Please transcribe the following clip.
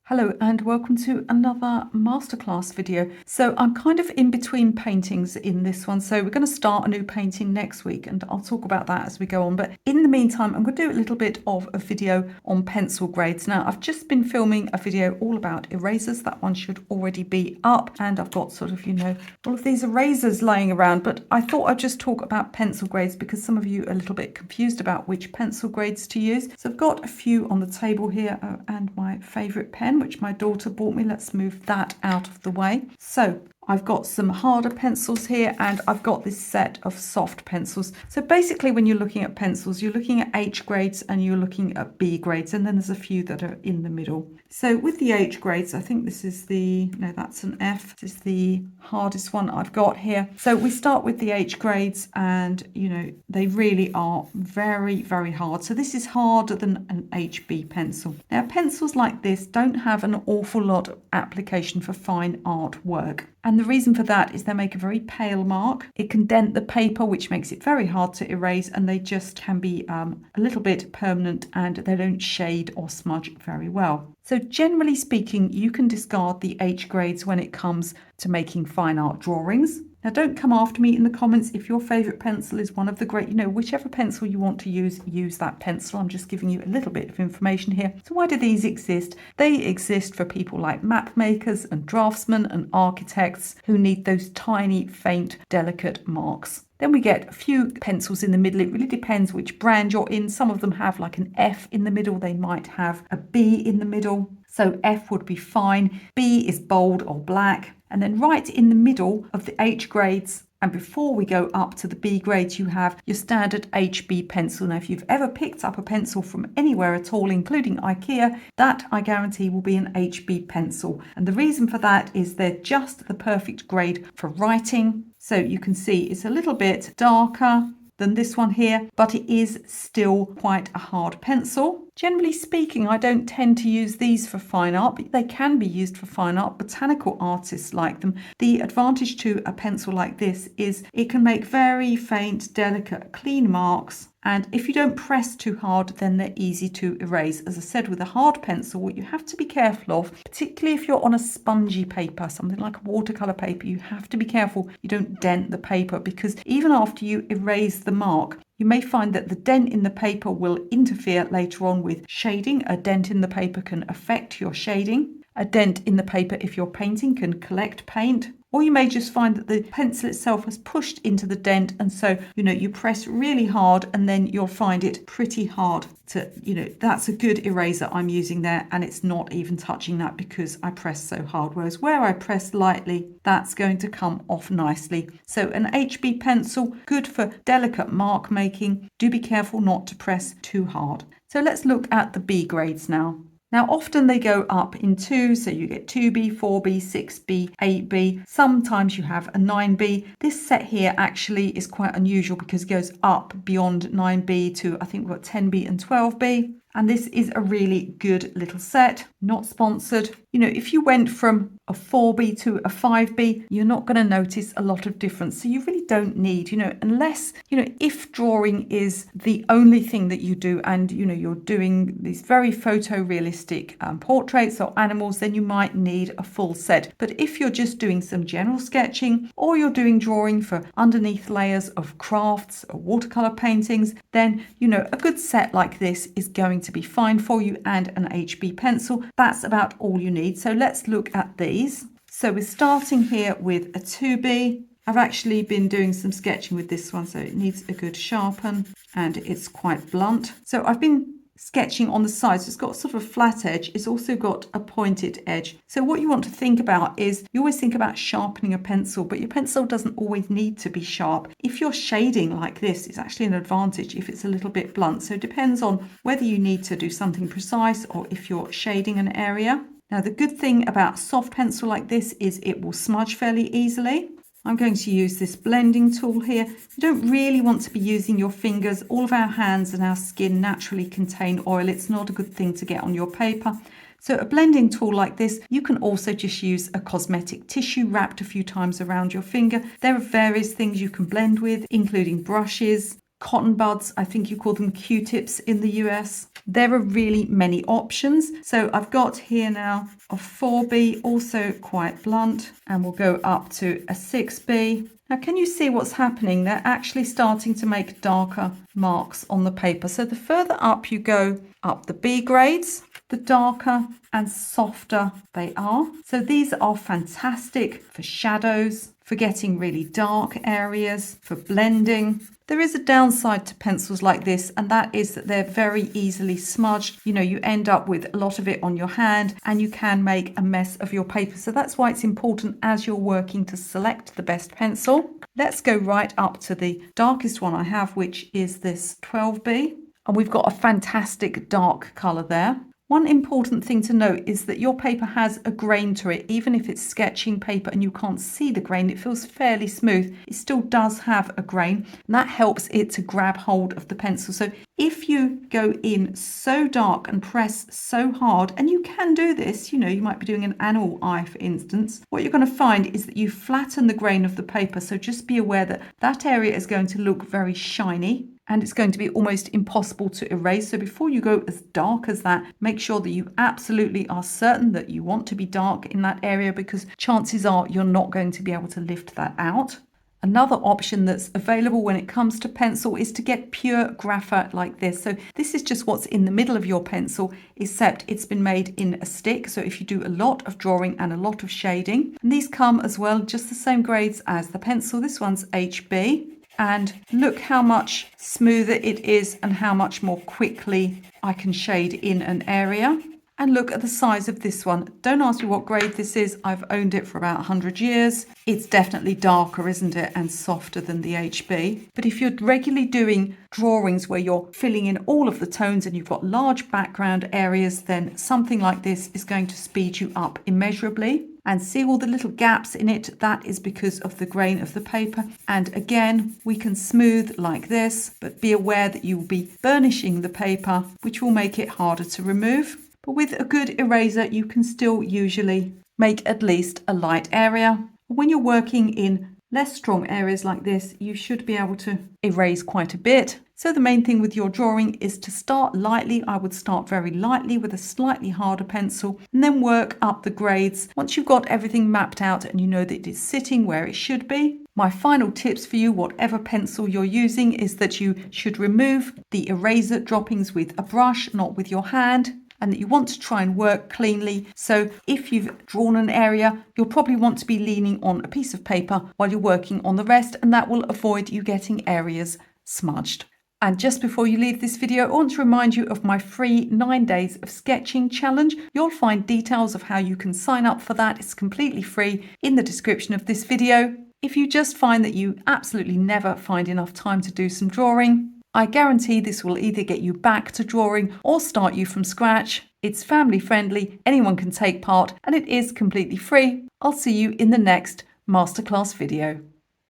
Hello and welcome to another masterclass video. So I'm kind of in between paintings in this one. So we're going to start a new painting next week and I'll talk about that as we go on. But in the meantime, I'm going to do a little bit of a video on pencil grades. Now I've just been filming a video all about erasers. That one should already be up. And I've got sort of, all of these erasers laying around. But I thought I'd just talk about pencil grades because some of you are a little bit confused about which pencil grades to use. So I've got a few on the table here and my favorite pen, which my daughter bought me. Let's move that out of the way. So I've got some harder pencils here and I've got this set of soft pencils. So basically when you're looking at pencils, you're looking at H grades and you're looking at B grades, and then there's a few that are in the middle. So with the H grades, I think this is no, that's an F. This is the hardest one I've got here. So we start with the H grades and, they really are very, very hard. So this is harder than an HB pencil. Now, pencils like this don't have an awful lot of application for fine art work. And the reason for that is they make a very pale mark. It can dent the paper, which makes it very hard to erase, and they just can be a little bit permanent and they don't shade or smudge very well. So generally speaking, you can discard the H grades when it comes to making fine art drawings. Now, don't come after me in the comments if your favourite pencil is one of the great, whichever pencil you want to use that pencil. I'm just giving you a little bit of information here. So why do these exist? They exist for people like map makers and draftsmen and architects who need those tiny, faint, delicate marks. Then we get a few pencils in the middle. It really depends which brand you're in. Some of them have like an F in the middle. They might have a B in the middle. So F would be fine. B is bold or black. And then right in the middle of the H grades, and before we go up to the B grades, you have your standard HB pencil. Now, if you've ever picked up a pencil from anywhere at all, including IKEA, that I guarantee will be an HB pencil. And the reason for that is they're just the perfect grade for writing. So you can see it's a little bit darker than this one here, but it is still quite a hard pencil. Generally speaking, I don't tend to use these for fine art, but they can be used for fine art. Botanical artists like them. The advantage to a pencil like this is it can make very faint, delicate, clean marks. And if you don't press too hard, then they're easy to erase. As I said, with a hard pencil, what you have to be careful of, particularly if you're on a spongy paper, something like a watercolor paper, you have to be careful you don't dent the paper, because even after you erase the mark, you may find that the dent in the paper will interfere later on with shading. A dent in the paper can affect your shading. A dent in the paper, if you're painting, can collect paint. Or you may just find that the pencil itself has pushed into the dent, and so, you press really hard and then you'll find it pretty hard to, that's a good eraser I'm using there, and it's not even touching that because I pressed so hard. Whereas where I press lightly, that's going to come off nicely. So an HB pencil, good for delicate mark making. Do be careful not to press too hard. So let's look at the B grades now. Now, often they go up in two, so you get 2B, 4B, 6B, 8B. Sometimes you have a 9B. This set here actually is quite unusual because it goes up beyond 9B to, I think, we've got 10B and 12B. And this is a really good little set, not sponsored. If you went from a 4B to a 5B, you're not going to notice a lot of difference. So you really don't need, unless, if drawing is the only thing that you do and, you're doing these very photorealistic portraits or animals, then you might need a full set. But if you're just doing some general sketching or you're doing drawing for underneath layers of crafts or watercolor paintings, then, a good set like this is going to be fine for you, and an HB pencil. That's about all you need. So let's look at these. So we're starting here with a 2B. I've actually been doing some sketching with this one, so it needs a good sharpen and it's quite blunt. So I've been sketching on the sides. It's got sort of a flat edge. It's also got a pointed edge. So what you want to think about is you always think about sharpening a pencil, but your pencil doesn't always need to be sharp. If you're shading like this, it's actually an advantage if it's a little bit blunt. So it depends on whether you need to do something precise or if you're shading an area. Now, the good thing about a soft pencil like this is it will smudge fairly easily. I'm going to use this blending tool here. You don't really want to be using your fingers. All of our hands and our skin naturally contain oil. It's not a good thing to get on your paper. So a blending tool like this, you can also just use a cosmetic tissue wrapped a few times around your finger. There are various things you can blend with, including brushes, cotton buds, I think you call them Q-tips in the US. there are really many options. So I've got here now a 4B, also quite blunt, and we'll go up to a 6B. Now, can you see what's happening? They're actually starting to make darker marks on the paper. So the further up you go up the B grades, the darker and softer they are. So these are fantastic for shadows, for getting really dark areas, for blending. There is a downside to pencils like this, and that is that they're very easily smudged. You know, you end up with a lot of it on your hand and you can make a mess of your paper. So that's why it's important as you're working to select the best pencil. Let's go right up to the darkest one I have, which is this 12B. And we've got a fantastic dark colour there. One important thing to note is that your paper has a grain to it. Even if it's sketching paper and you can't see the grain, it feels fairly smooth. It still does have a grain, and that helps it to grab hold of the pencil. So if you go in so dark and press so hard, and you can do this, you know, you might be doing an animal eye, for instance, what you're going to find is that you flatten the grain of the paper. So just be aware that that area is going to look very shiny, and it's going to be almost impossible to erase. So before you go as dark as that, make sure that you absolutely are certain that you want to be dark in that area, because chances are you're not going to be able to lift that out. Another option that's available when it comes to pencil is to get pure graphite like this. So this is just what's in the middle of your pencil, except it's been made in a stick. So if you do a lot of drawing and a lot of shading, and these come as well, just the same grades as the pencil. This one's HB. And look how much smoother it is and how much more quickly I can shade in an area. And look at the size of this one. Don't ask me what grade this is. I've owned it for about 100 years. It's definitely darker, isn't it? And softer than the HB. But if you're regularly doing drawings where you're filling in all of the tones and you've got large background areas, then something like this is going to speed you up immeasurably. And see all the little gaps in it? That is because of the grain of the paper. And again, we can smooth like this, but be aware that you will be burnishing the paper, which will make it harder to remove. But with a good eraser, you can still usually make at least a light area. When you're working in less strong areas like this, you should be able to erase quite a bit. So the main thing with your drawing is to start lightly. I would start very lightly with a slightly harder pencil and then work up the grades. Once you've got everything mapped out and you know that it is sitting where it should be, my final tips for you, whatever pencil you're using, is that you should remove the eraser droppings with a brush, not with your hand, and that you want to try and work cleanly. So if you've drawn an area, you'll probably want to be leaning on a piece of paper while you're working on the rest, and that will avoid you getting areas smudged. And just before you leave this video, I want to remind you of my free 9 days of sketching challenge. You'll find details of how you can sign up for that. It's completely free in the description of this video. If you just find that you absolutely never find enough time to do some drawing, I guarantee this will either get you back to drawing or start you from scratch. It's family friendly, anyone can take part, and it is completely free. I'll see you in the next masterclass video.